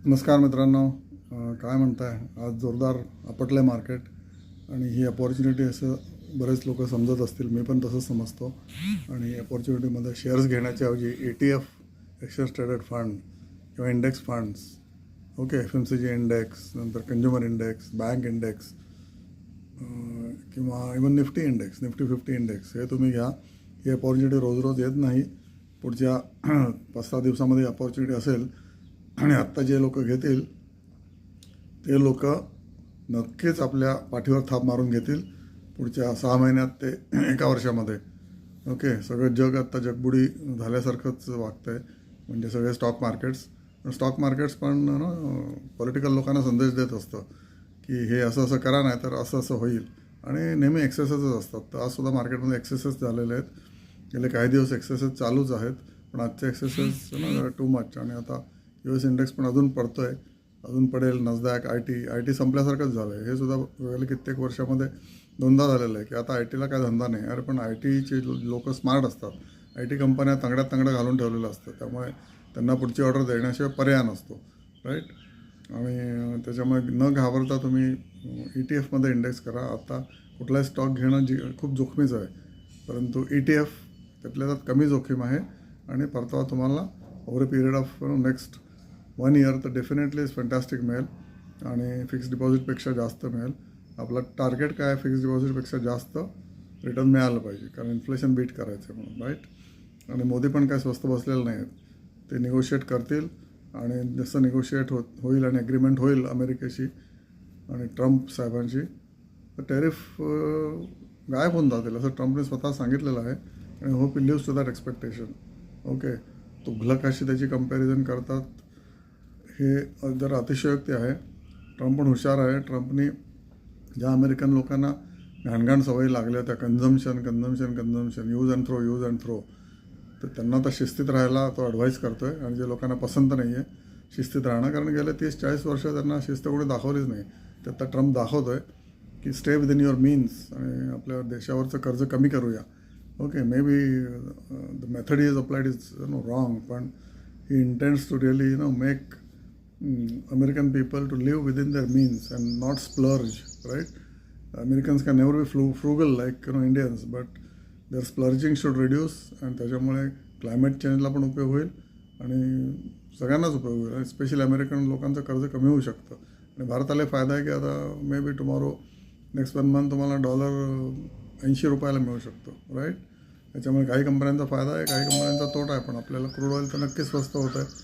नमस्कार मित्रांनो. काय म्हणताय? आज जोरदार आपटलं आहे मार्केट आणि ही अपॉर्च्युनिटी असं बरेच लोक समजत असतील, मी पण तसंच समजतो. आणि अपॉर्च्युनिटीमध्ये शेअर्स घेण्याच्या ऐवजी ETF, एक्सचेंज ट्रेडेड फंड किंवा index funds, okay, FMCG index, नंतर कंझ्युमर इंडेक्स, बँक इंडेक्स, किंवा even Nifty index, Nifty 50 index, हे तुम्ही घ्या. ही अपॉर्च्युनिटी रोज रोज येत नाही. पुढच्या 5-6 दिवसामध्ये अपॉर्च्युनिटी असेल आणि आत्ता जे लोक घेतील ते लोक नक्कीच आपल्या पाठीवर थाप मारून घेतील पुढच्या 6 महिन्यात ते 1 वर्षामध्ये. ओके, सगळं जग आत्ता जगबुडी झाल्यासारखंच वागतं आहे. म्हणजे सगळे स्टॉक मार्केट्स पण ना पॉलिटिकल लोकांना संदेश देत असतं की हे असं असं करा, नाही तर असं असं होईल. आणि नेहमी एक्सेसेसच असतात. तर आजसुद्धा मार्केटमध्ये एक्सेसेस झालेले आहेत. गेले काही दिवस एक्सेसेस चालूच आहेत, पण आजचे एक्सेसेस ना टू मच. आणि आता US इंडेक्स पण अजून पडतो आहे, अजून पडेल. नसदॅक, आय टी संपल्यासारखंच झालं आहे. हे सुद्धा गेले कित्येक वर्षामध्ये दोनदा झालेलं आहे की आता आय टीला काय धंदा नाही. अरे पण आय टीचे लोक स्मार्ट असतात. आय टी कंपन्या तंगड्यात तंगडं घालून ठेवलेलं असतं, त्यामुळे त्यांना पुढची ऑर्डर देण्याशिवाय पर्याय नसतो, राईट. आणि त्याच्यामुळे न घाबरता तुम्ही ETF मध्ये इंडेक्स करा. आता कुठलाही स्टॉक घेणं खूप जोखमीचं आहे, परंतु ETF त्यातल्या त्यात कमी जोखीम आहे आणि परतावा तुम्हाला over a period of next 1 year तर डेफिनेटली फॅन्टॅस्टिक मिळेल आणि फिक्स्ड डिपॉझिटपेक्षा जास्त मिळेल. आपलं टार्गेट काय आहे? फिक्स्ड डिपॉझिटपेक्षा जास्त रिटर्न मिळालं पाहिजे, कारण इन्फ्लेशन बीट करायचं आहे म्हणून, राईट. आणि मोदी पण काय स्वस्त बसलेलं नाही आहेत. ते निगोशिएट करतील आणि जसं निगोशिएट होईल आणि ॲग्रीमेंट होईल अमेरिकेशी आणि ट्रम्प साहेबांशी, तर टॅरिफ गायब होऊन जातील असं ट्रम्पने स्वतः सांगितलेलं आहे. आणि hope lives to that expectation. Okay, तुघलकाशी त्याची कंपॅरिझन करतात, हे जर अतिशयोक्ती आहे. ट्रम्प पण हुशार आहे. ट्रम्पनी ज्या अमेरिकन लोकांना घाणघाण सवयी लागल्या त्या कन्झम्शन, यूज अँड थ्रो, तर त्यांना तर शिस्तीत राहायला तो ॲडवाईस करतो आहे. आणि जे लोकांना पसंत नाही आहे शिस्तीत राहणं, कारण गेले 30-40 वर्ष त्यांना शिस्त कोणी दाखवलीच नाही, तर आता ट्रम्प दाखवतो आहे की स्टे विदिन युअर मीन्स आणि आपल्या देशावरचं कर्ज कमी करूया. Okay, may be the method is applied is wrong, पण he intends to really make American people to live within their means and not splurge, right? Americans can never be frugal like Indians, but their splurging should reduce. आणि त्याच्यामुळे climate चेंजला पण उपयोग होईल आणि सगळ्यांनाच उपयोग होईल. स्पेशली अमेरिकन लोकांचं कर्ज कमी होऊ शकतं. आणि भारताला फायदा आहे की आता may be tomorrow next 1 month तुम्हाला $80 मिळू शकतो, राईट. त्याच्यामुळे काही कंपन्यांचा फायदा आहे, काही कंपन्यांचा तोटा आहे, पण आपल्याला क्रूड ऑइल तर नक्कीच स्वस्त होत आहे.